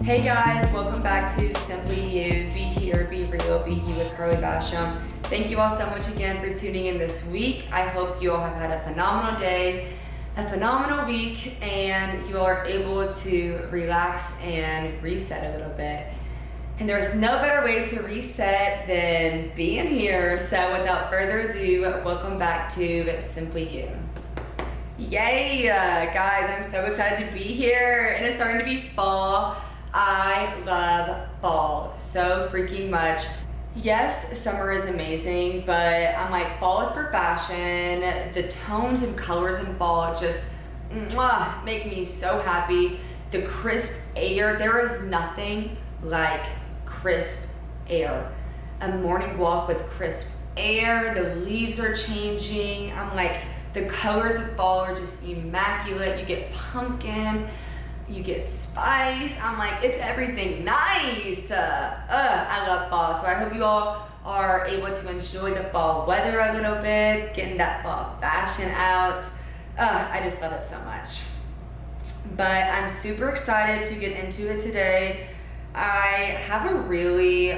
Hey guys, welcome back to Simply You. Be here, be real, be you with Carly Basham. Thank you all so much again for tuning in this week. I hope you all have had a phenomenal day, a phenomenal week, and you all are able to relax and reset a little bit. And there's no better way to reset than being here. So without further ado, welcome back to Simply You. Yay, guys, I'm so excited to be here, and it's starting to be fall. I love fall so freaking much. Yes, summer is amazing, but I'm like, fall is for fashion. The tones and colors in fall just make me so happy. The crisp air, there is nothing like crisp air. A morning walk with crisp air, the leaves are changing. I'm like, the colors of fall are just immaculate. You get pumpkin, you get spice. I'm like, it's everything nice. I love fall. So I hope you all are able to enjoy the fall weather a little bit, getting that fall fashion out. I just love it so much. But I'm super excited to get into it today. I have a really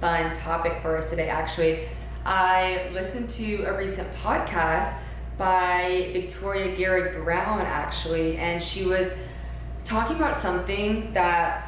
fun topic for us today, actually. I listened to a recent podcast by Victoria Garrick Brown, actually, and she was talking about something that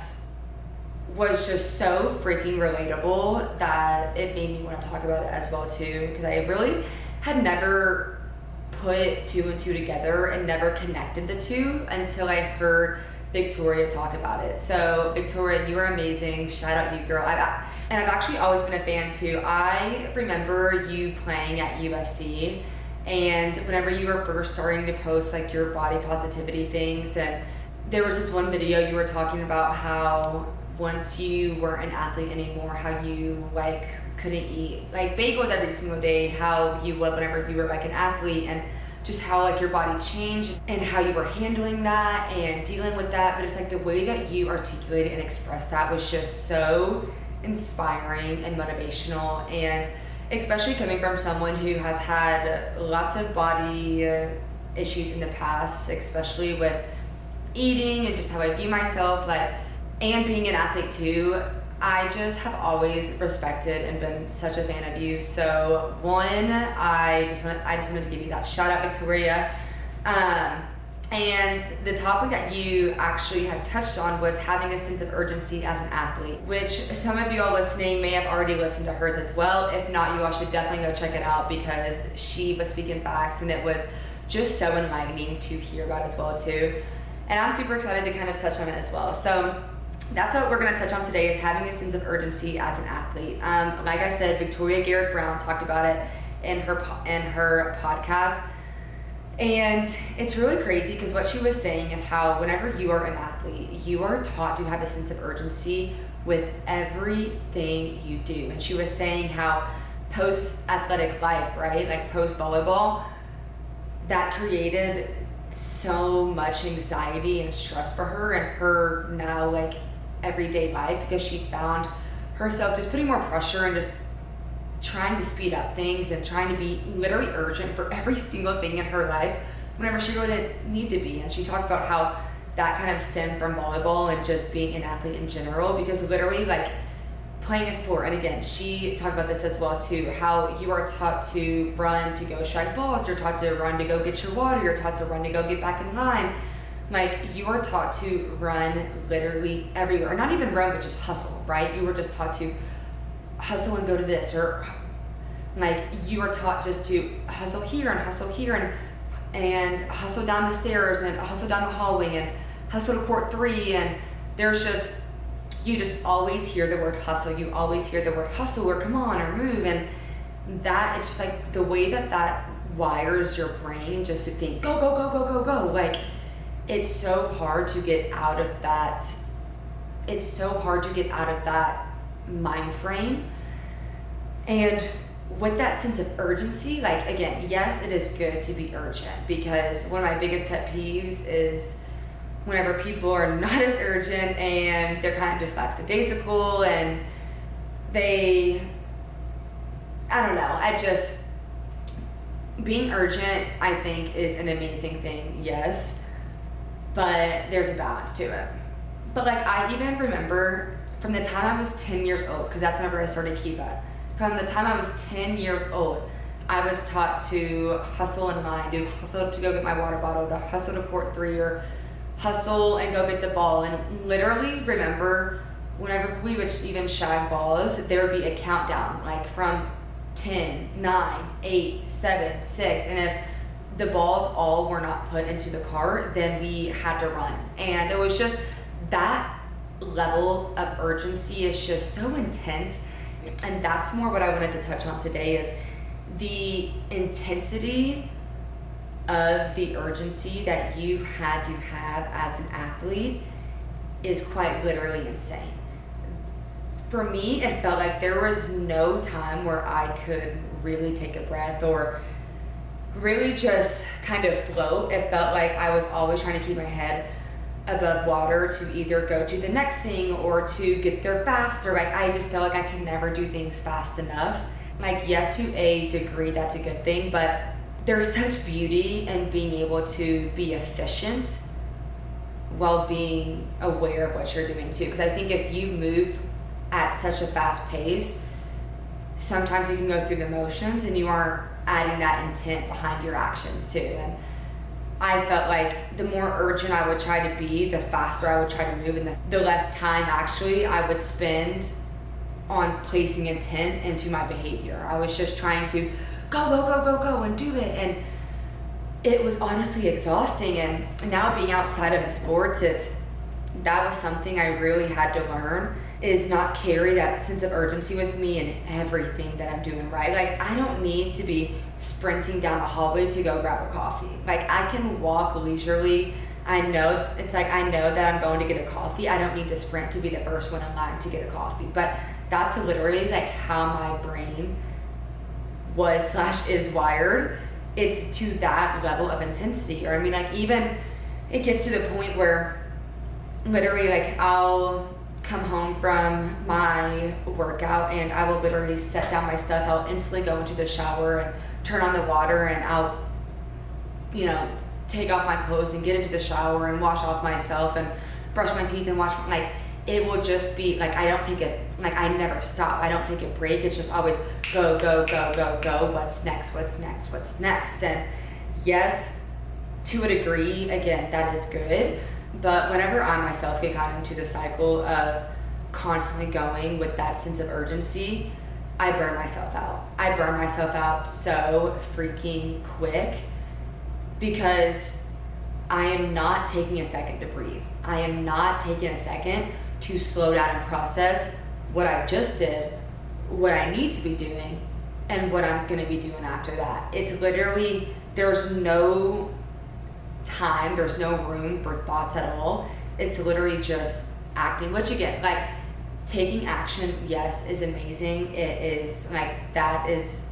was just so freaking relatable that it made me want to talk about it as well too, because I really had never put two and two together and never connected the two until I heard Victoria talk about it. So Victoria, you are amazing. Shout out you, girl. And I've actually always been a fan too. I remember you playing at USC, and whenever you were first starting to post like your body positivity things, and there was this one video you were talking about how once you weren't an athlete anymore, how you like couldn't eat like bagels every single day, how you would whenever you were like an athlete, and just how like your body changed and how you were handling that and dealing with that. But it's like the way that you articulated and expressed that was just so inspiring and motivational, and especially coming from someone who has had lots of body issues in the past, especially with eating and just how I view myself, like, and being an athlete too. I just have always respected and been such a fan of you. So one, I just wanted to give you that shout out, Victoria. And the topic that you actually had touched on was having a sense of urgency as an athlete, which some of you all listening may have already listened to hers as well. If not, you all should definitely go check it out, because she was speaking facts and it was just so enlightening to hear about as well too. And I'm super excited to kind of touch on it as well. So that's what we're going to touch on today, is having a sense of urgency as an athlete. Like I said, Victoria Garrick Brown talked about it in her podcast. And it's really crazy, because what she was saying is how whenever you are an athlete, you are taught to have a sense of urgency with everything you do. And she was saying how post-athletic life, right, like post-volleyball, that created so much anxiety and stress for her and her now like everyday life, because she found herself just putting more pressure and just trying to speed up things and trying to be literally urgent for every single thing in her life whenever she really didn't need to be. And she talked about how that kind of stemmed from volleyball and just being an athlete in general, because literally like playing a sport, and again, she talked about this as well too, how you are taught to run to go strike balls, you're taught to run to go get your water, you're taught to run to go get back in line. Like, you are taught to run literally everywhere, or not even run, but just hustle, right? You were just taught to hustle and go to this, or like you are taught just to hustle here and hustle down the stairs and hustle down the hallway and hustle to court 3, and there's just, you just always hear the word hustle. You always hear the word hustle or come on or move. And that, it's just like the way that wires your brain just to think, go, go, go, go, go, go. Like, it's so hard to get out of that. It's so hard to get out of that mind frame. And with that sense of urgency, like, again, yes, it is good to be urgent, because one of my biggest pet peeves is whenever people are not as urgent and they're kind of just lackadaisical and they, I don't know, being urgent, I think, is an amazing thing, yes, but there's a balance to it. But like, I even remember from the time I was 10 years old, because that's whenever I started Kiva. From the time I was 10 years old, I was taught to hustle in line, to hustle to go get my water bottle, to hustle to court 3, or hustle and go get the ball. And literally remember whenever we would even shag balls, there would be a countdown, like from 10, 9, 8, 7, 6. And if the balls all were not put into the cart, then we had to run. And it was just that level of urgency is just so intense. And that's more what I wanted to touch on today, is the intensity of the urgency that you had to have as an athlete is quite literally insane. For me, it felt like there was no time where I could really take a breath or really just kind of float. It felt like I was always trying to keep my head above water to either go to the next thing or to get there faster. Like, I just felt like I could never do things fast enough. Like, yes, to a degree, that's a good thing, but there's such beauty in being able to be efficient while being aware of what you're doing too. Because I think if you move at such a fast pace, sometimes you can go through the motions and you aren't adding that intent behind your actions too. And I felt like the more urgent I would try to be, the faster I would try to move, and the less time actually I would spend on placing intent into my behavior. I was just trying to go and do it, and it was honestly exhausting. And now being outside of the sports, that was something I really had to learn, is not carry that sense of urgency with me in everything that I'm doing, right? Like, I don't need to be sprinting down the hallway to go grab a coffee. Like, I can walk leisurely. I know that I'm going to get a coffee. I don't need to sprint to be the first one in line to get a coffee. But that's literally like how my brain is wired. It's to that level of intensity. Or I mean, like, even it gets to the point where literally, like, I'll come home from my workout and I will literally set down my stuff. I'll instantly go into the shower and turn on the water, and I'll, take off my clothes and get into the shower and wash off myself and brush my teeth and wash, like, it will just be like, I never stop. I don't take a break. It's just always go. What's next? And yes, to a degree, again, that is good. But whenever I myself get caught into the cycle of constantly going with that sense of urgency, I burn myself out. I burn myself out so freaking quick, because I am not taking a second to breathe. I am not taking a second to slow down and process what I just did, what I need to be doing, and what I'm gonna be doing after that. It's literally, there's no time, there's no room for thoughts at all. It's literally just acting, which again, like, taking action, yes, is amazing. It is like, that is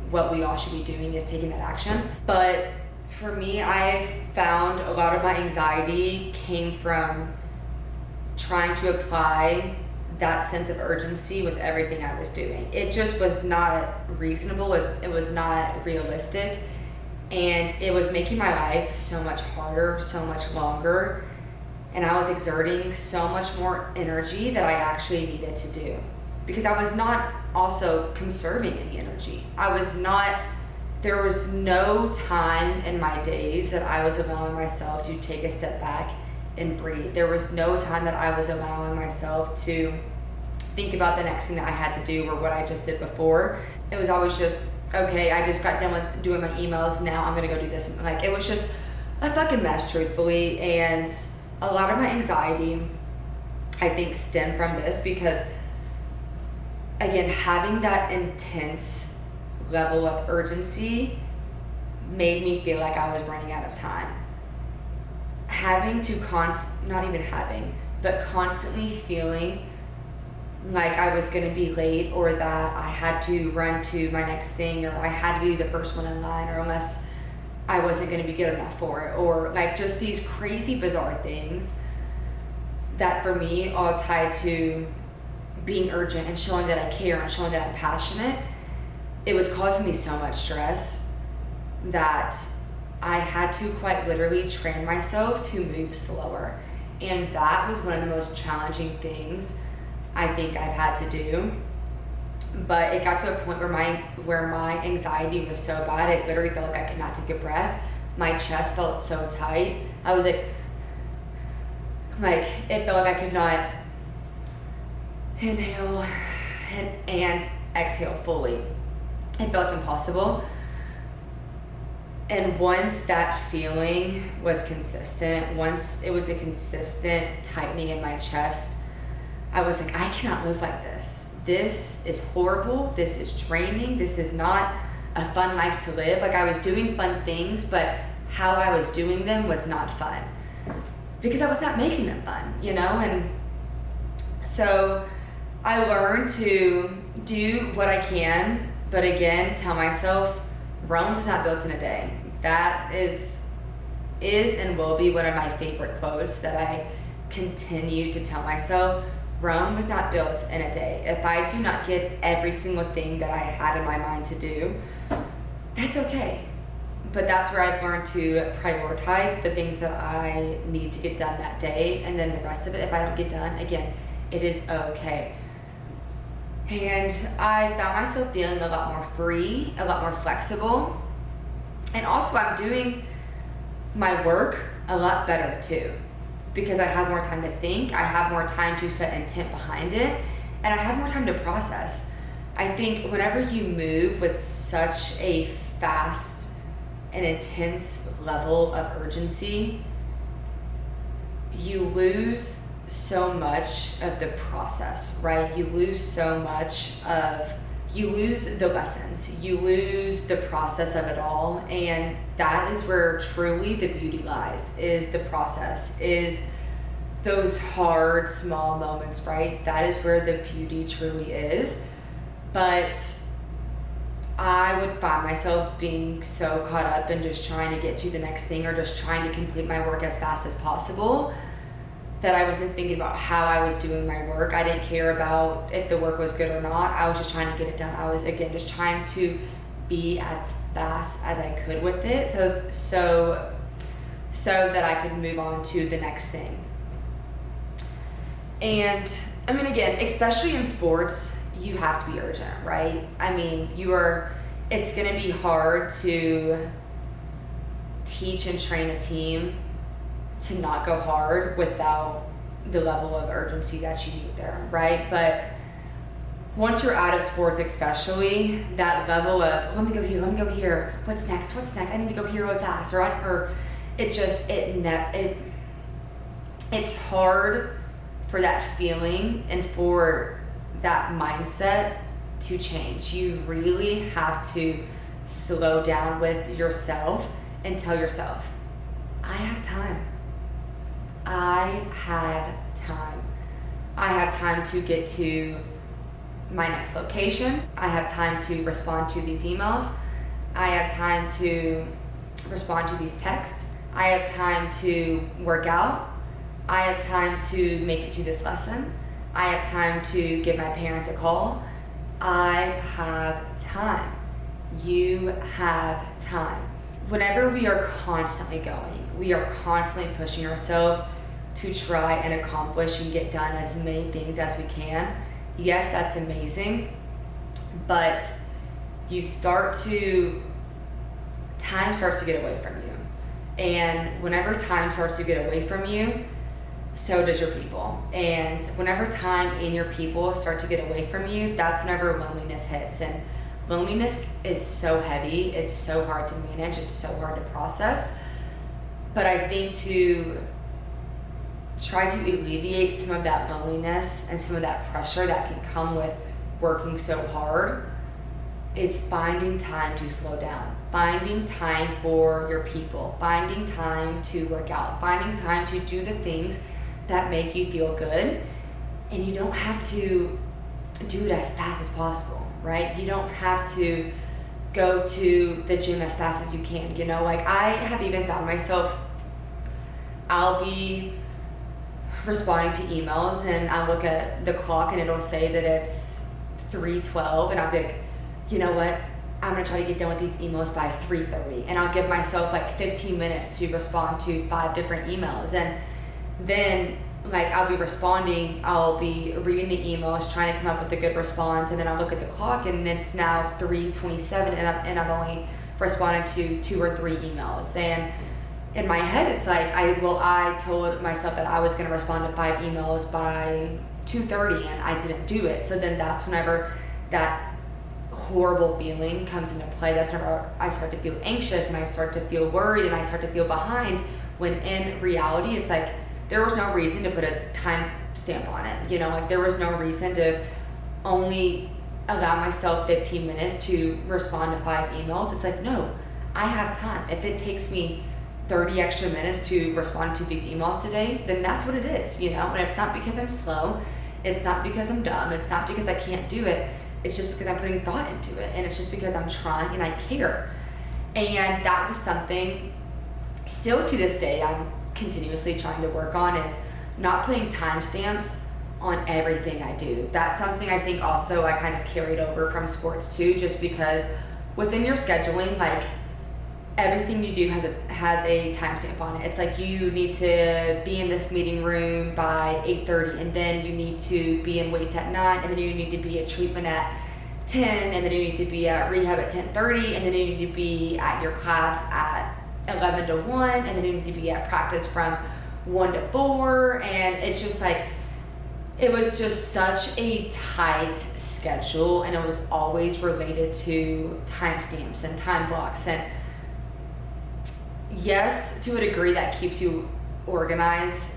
what we all should be doing, is taking that action. But for me, I found a lot of my anxiety came from trying to apply that sense of urgency with everything I was doing. It just was not reasonable, it was not realistic, and it was making my life so much harder, so much longer, and I was exerting so much more energy that I actually needed to do, because I was not also conserving any energy. There was no time in my days that I was allowing myself to take a step back and breathe. There was no time that I was allowing myself to think about the next thing that I had to do or what I just did before. It was always just, okay, I just got done with doing my emails, now I'm gonna go do this. Like, it was just a fucking mess, truthfully. And a lot of my anxiety, I think, stemmed from this, because again, having that intense level of urgency made me feel like I was running out of time. Constantly feeling like I was gonna be late, or that I had to run to my next thing, or I had to be the first one in line, or unless I wasn't gonna be good enough for it, or like just these crazy bizarre things that for me all tied to being urgent and showing that I care and showing that I'm passionate. It was causing me so much stress that I had to quite literally train myself to move slower. And that was one of the most challenging things I think I've had to do. But it got to a point where my anxiety was so bad, it literally felt like I could not take a breath. My chest felt so tight. I was like it felt like I could not inhale and exhale fully. It felt impossible. And once that feeling was consistent, once it was a consistent tightening in my chest, I was like, I cannot live like this. This is horrible. This is draining. This is not a fun life to live. Like, I was doing fun things, but how I was doing them was not fun because I was not making them fun, you know? And so I learned to do what I can, but again, tell myself, Rome was not built in a day. That is and will be one of my favorite quotes that I continue to tell myself. Rome was not built in a day. If I do not get every single thing that I have in my mind to do, that's okay. But that's where I've learned to prioritize the things that I need to get done that day, and then the rest of it, if I don't get done, again, it is okay. And I found myself feeling a lot more free, a lot more flexible. And also I'm doing my work a lot better too, because I have more time to think, I have more time to set intent behind it, and I have more time to process. I think whenever you move with such a fast and intense level of urgency, you lose so much of the process, right? You lose the lessons, you lose the process of it all. And that is where truly the beauty lies, is the process, is those hard, small moments, right? That is where the beauty truly is. But I would find myself being so caught up in just trying to get to the next thing or just trying to complete my work as fast as possible, that I wasn't thinking about how I was doing my work. I didn't care about if the work was good or not. I was just trying to get it done. I was, again, just trying to be as fast as I could with it so that I could move on to the next thing. And I mean, again, especially in sports, you have to be urgent, right? I mean, it's gonna be hard to teach and train a team to not go hard without the level of urgency that you need there, right? But once you're out of sports, especially, that level of, let me go here, what's next, I need to go here really fast, it's hard for that feeling and for that mindset to change. You really have to slow down with yourself and tell yourself, I have time. I have time to get to my next location. I have time to respond to these emails. I have time to respond to these texts. I have time to work out. I have time to make it to this lesson. I have time to give my parents a call. I have time. You have time. Whenever we are constantly going, we are constantly pushing ourselves to try and accomplish and get done as many things as we can. Yes, that's amazing, but time starts to get away from you. And whenever time starts to get away from you, so does your people. And whenever time and your people start to get away from you, that's whenever loneliness hits. And loneliness is so heavy, it's so hard to manage, it's so hard to process. But I think to try to alleviate some of that loneliness and some of that pressure that can come with working so hard is finding time to slow down, finding time for your people, finding time to work out, finding time to do the things that make you feel good. And you don't have to do it as fast as possible, right? You don't have to go to the gym as fast as you can, you know? Like, I have even found myself, I'll be responding to emails and I look at the clock and it'll say that it's 3:12 and I'll be like, you know what? I'm gonna try to get done with these emails by 3:30, and I'll give myself like 15 minutes to respond to 5 different emails. And then like I'll be responding, I'll be reading the emails, trying to come up with a good response, and then I'll look at the clock and it's now 3:27 and I've only responded to 2 or 3 emails. And in my head it's like I told myself that I was going to respond to 5 emails by 2:30 and I didn't do it. So then that's whenever that horrible feeling comes into play. That's whenever I start to feel anxious and I start to feel worried and I start to feel behind, when in reality it's like there was no reason to put a time stamp on it. You know, like there was no reason to only allow myself 15 minutes to respond to 5 emails. It's like, no, I have time. If it takes me 30 extra minutes to respond to these emails today, then that's what it is, you know? And it's not because I'm slow. It's not because I'm dumb. It's not because I can't do it. It's just because I'm putting thought into it. And it's just because I'm trying and I care. And that was something still to this day I'm continuously trying to work on, is not putting timestamps on everything I do. That's something I think also I kind of carried over from sports too, just because within your scheduling, like everything you do has a timestamp on it. It's like you need to be in this meeting room by 8:30, and then you need to be in weights at 9, and then you need to be at treatment at 10, and then you need to be at rehab at 10:30, and then you need to be at your class at 11 to 1, and then you need to be at practice from 1 to 4. And it's just like, it was just such a tight schedule, and it was always related to timestamps and time blocks. And yes, to a degree that keeps you organized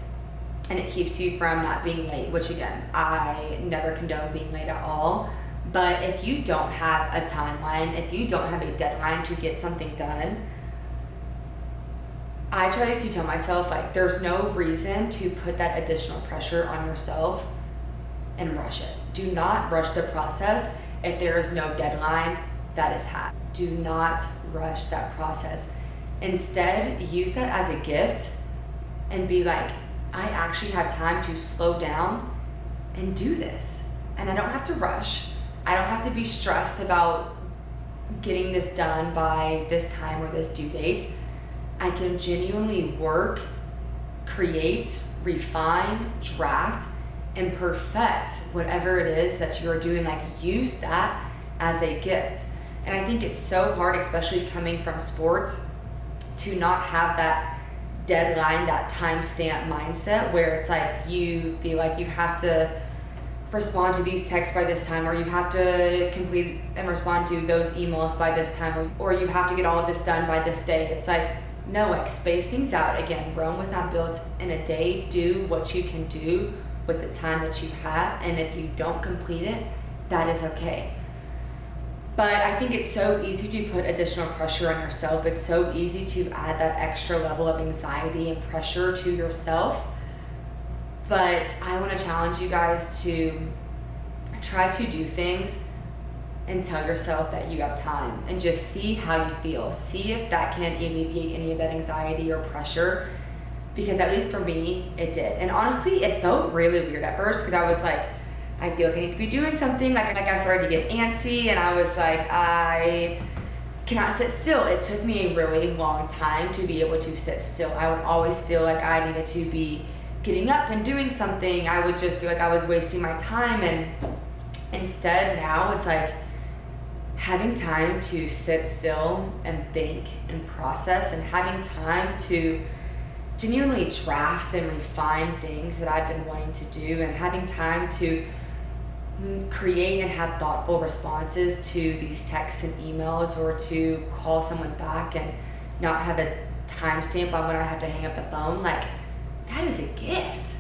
and it keeps you from not being late, which again, I never condone being late at all. But if you don't have a timeline, if you don't have a deadline to get something done, I try to tell myself, like, there's no reason to put that additional pressure on yourself and rush it. Do not rush the process if there is no deadline that is had. Do not rush that process. Instead, use that as a gift and be like, I actually have time to slow down and do this. And I don't have to rush. I don't have to be stressed about getting this done by this time or this due date. I can genuinely work, create, refine, draft, and perfect whatever it is that you're doing. Like, use that as a gift. And I think it's so hard, especially coming from sports, to not have that deadline, that timestamp mindset where it's like you feel like you have to respond to these texts by this time, or you have to complete and respond to those emails by this time, or you have to get all of this done by this day. It's like, no, like, space things out. Again, Rome was not built in a day. Do what you can do with the time that you have, and if you don't complete it, that is okay. But I think it's so easy to put additional pressure on yourself. It's so easy to add that extra level of anxiety and pressure to yourself. But I want to challenge you guys to try to do things and tell yourself that you have time, and just see how you feel. See if that can alleviate any of that anxiety or pressure, because at least for me, it did. And honestly, it felt really weird at first, because I was like, I feel like I need to be doing something. Like I started to get antsy, and I was like, I cannot sit still. It took me a really long time to be able to sit still. I would always feel like I needed to be getting up and doing something. I would just feel like I was wasting my time. And instead now it's like having time to sit still and think and process, and having time to genuinely draft and refine things that I've been wanting to do, and having time to create and have thoughtful responses to these texts and emails, or to call someone back and not have a timestamp on when I have to hang up the phone. Like, that is a gift.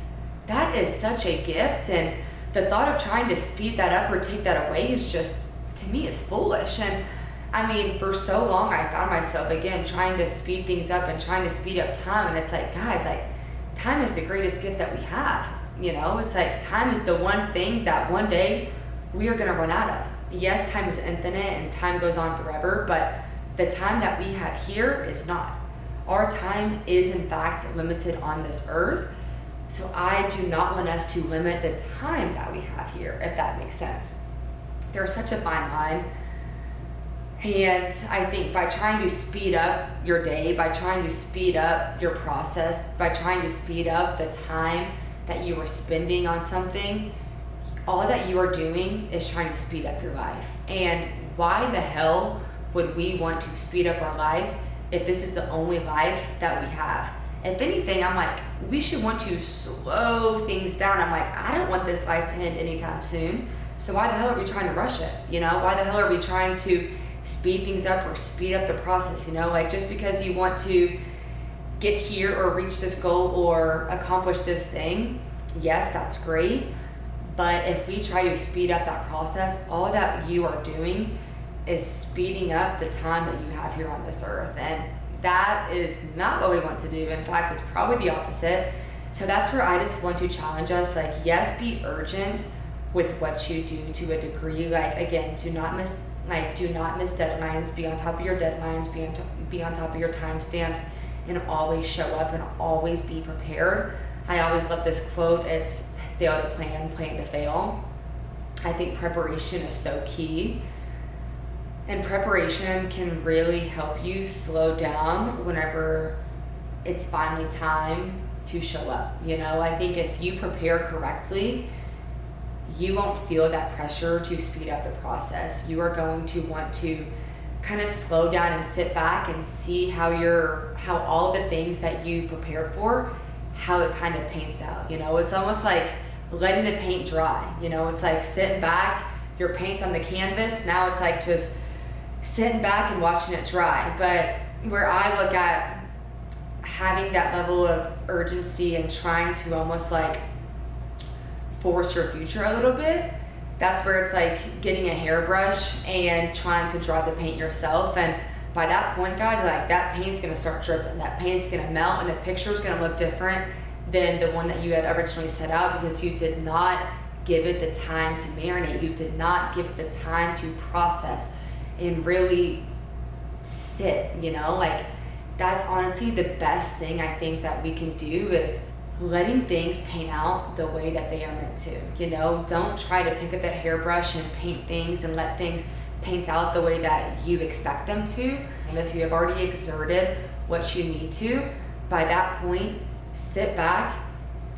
That is such a gift. And the thought of trying to speed that up or take that away is just, to me, it's foolish. And I mean, for so long I found myself, again, trying to speed things up and trying to speed up time. And it's like, guys, like, time is the greatest gift that we have. You know, it's like, time is the one thing that one day we are going to run out of. Yes, time is infinite and time goes on forever, but the time that we have here is not. Our time is, in fact, limited on this earth. So I do not want us to limit the time that we have here, if that makes sense. There's such a fine line. And I think by trying to speed up your day, by trying to speed up your process, by trying to speed up the time that you are spending on something, all that you are doing is trying to speed up your life. And why the hell would we want to speed up our life if this is the only life that we have? If anything, I'm like, we should want to slow things down. I'm like, I don't want this life to end anytime soon. So why the hell are we trying to rush it? You know, why the hell are we trying to speed things up or speed up the process? You know, like just because you want to get here or reach this goal or accomplish this thing, yes, that's great. But if we try to speed up that process, all that you are doing is speeding up the time that you have here on this earth. And that is not what we want to do. In fact, it's probably the opposite. So that's where I just want to challenge us. Like, yes, be urgent with what you do to a degree. Like, again, do not miss deadlines. Be on top of your deadlines. Be on top of your timestamps, and always show up and always be prepared. I always love this quote. It's fail to plan, plan to fail. I think preparation is so key. And preparation can really help you slow down whenever it's finally time to show up. You know, I think if you prepare correctly, you won't feel that pressure to speed up the process. You are going to want to kind of slow down and sit back and see how all the things that you prepared for, how it kind of paints out. You know, it's almost like letting the paint dry. You know, it's like sitting back, your paint's on the canvas. Now it's like just sitting back and watching it dry. But where I look at having that level of urgency and trying to almost like force your future a little bit, that's where it's like getting a hairbrush and trying to dry the paint yourself. And by that point, guys, like that paint's gonna start dripping, that paint's gonna melt, and the picture's gonna look different than the one that you had originally set out, because you did not give it the time to marinate. You did not give it the time to process and really sit, you know? Like, that's honestly the best thing I think that we can do, is letting things paint out the way that they are meant to. You know, don't try to pick up that hairbrush and paint things and let things paint out the way that you expect them to, unless you have already exerted what you need to. By that point, sit back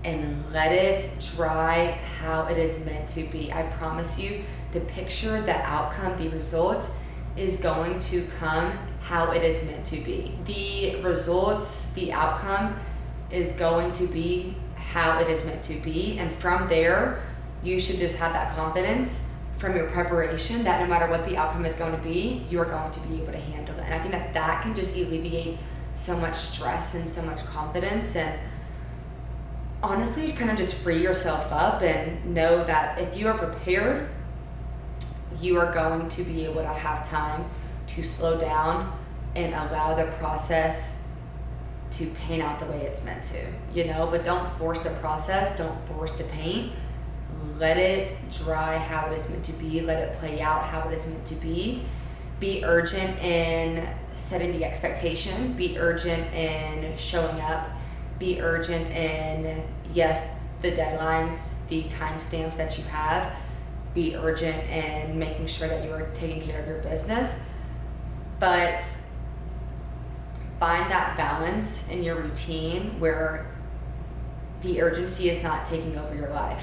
and let it dry how it is meant to be. I promise you, the picture, the outcome, the results is going to come how it is meant to be. The results, the outcome is going to be how it is meant to be. And from there, you should just have that confidence from your preparation that no matter what the outcome is going to be, you are going to be able to handle it. And I think that that can just alleviate so much stress and so much confidence, and honestly kind of just free yourself up and know that if you are prepared, you are going to be able to have time to slow down and allow the process to paint out the way it's meant to, you know? But don't force the process, don't force the paint. Let it dry how it is meant to be. Let it play out how it is meant to be. Be urgent in setting the expectation. Be urgent in showing up. Be urgent in, yes, the deadlines, the timestamps that you have. Be urgent in making sure that you are taking care of your business. But find that balance in your routine where the urgency is not taking over your life.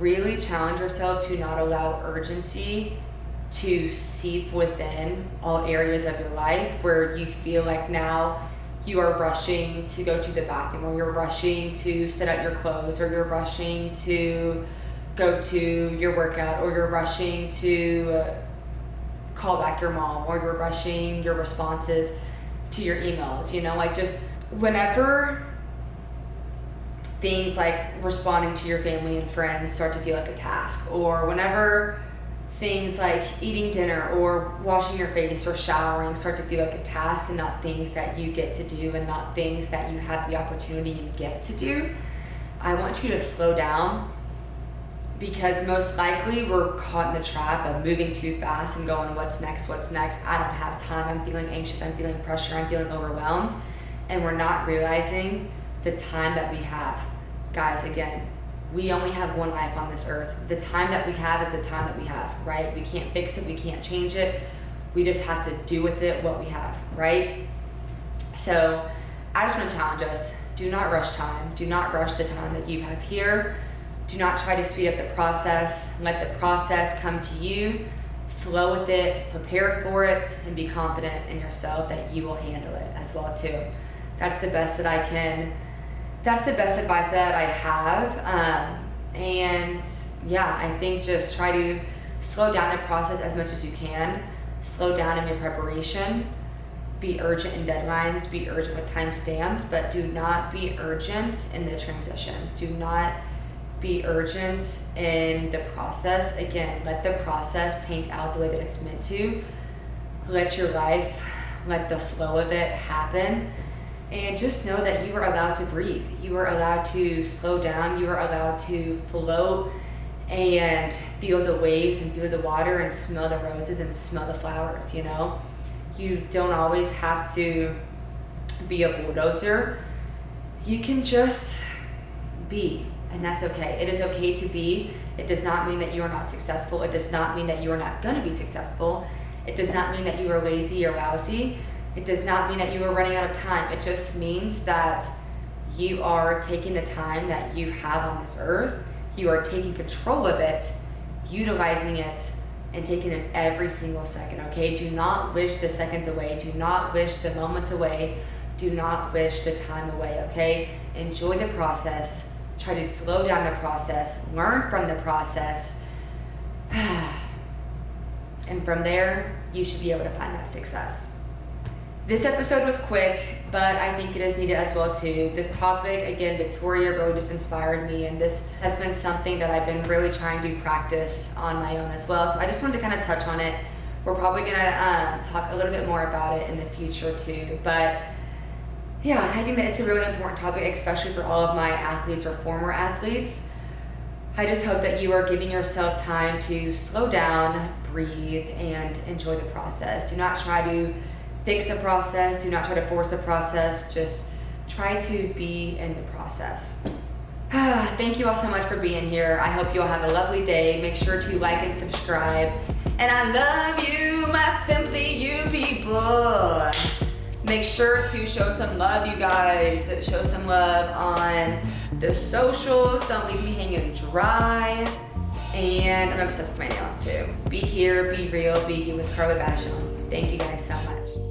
Really challenge yourself to not allow urgency to seep within all areas of your life where you feel like now you are rushing to go to the bathroom, or you're rushing to set out your clothes, or you're rushing to go to your workout, or you're rushing to call back your mom, or you're rushing your responses to your emails. You know, like just whenever things like responding to your family and friends start to feel like a task, or whenever things like eating dinner or washing your face or showering start to feel like a task and not things that you get to do and not things that you have the opportunity and gift to do, I want you to slow down, because most likely we're caught in the trap of moving too fast and going, what's next, I don't have time, I'm feeling anxious, I'm feeling pressure, I'm feeling overwhelmed, and we're not realizing the time that we have. Guys, again, we only have one life on this earth. The time that we have is the time that we have, right? We can't fix it, we can't change it. We just have to do with it what we have, right? So I just want to challenge us. Do not rush time. Do not rush the time that you have here. Do not try to speed up the process. Let the process come to you. Flow with it, prepare for it, and be confident in yourself that you will handle it as well too. That's the best advice that I have. And yeah, I think just try to slow down the process as much as you can. Slow down in your preparation. Be urgent in deadlines, be urgent with timestamps, but do not be urgent in the transitions. Do not be urgent in the process. Again, let the process paint out the way that it's meant to. Let your life, let the flow of it happen. And just know that you are allowed to breathe. You are allowed to slow down. You are allowed to float and feel the waves and feel the water and smell the roses and smell the flowers, you know? You don't always have to be a bulldozer. You can just be, and that's okay. It is okay to be. It does not mean that you are not successful. It does not mean that you are not gonna be successful. It does not mean that you are lazy or lousy. It does not mean that you are running out of time. It just means that you are taking the time that you have on this earth. You are taking control of it, utilizing it, and taking it every single second, okay? Do not wish the seconds away. Do not wish the moments away. Do not wish the time away, okay? Enjoy the process. Try to slow down the process. Learn from the process. And from there, you should be able to find that success. This episode was quick, but I think it is needed as well too. This topic, again, Victoria really just inspired me, and this has been something that I've been really trying to practice on my own as well. So I just wanted to kind of touch on it. We're probably gonna talk a little bit more about it in the future too. But yeah, I think that it's a really important topic, especially for all of my athletes or former athletes. I just hope that you are giving yourself time to slow down, breathe, and enjoy the process. Do not try to fix the process. Do not try to force the process. Just try to be in the process. Thank you all so much for being here. I hope you all have a lovely day. Make sure to like and subscribe. And I love you, my Simply You people. Make sure to show some love, you guys. Show some love on the socials. Don't leave me hanging dry. And I'm obsessed with my nails too. Be here, be real, be you with Carly Basham. Thank you guys so much.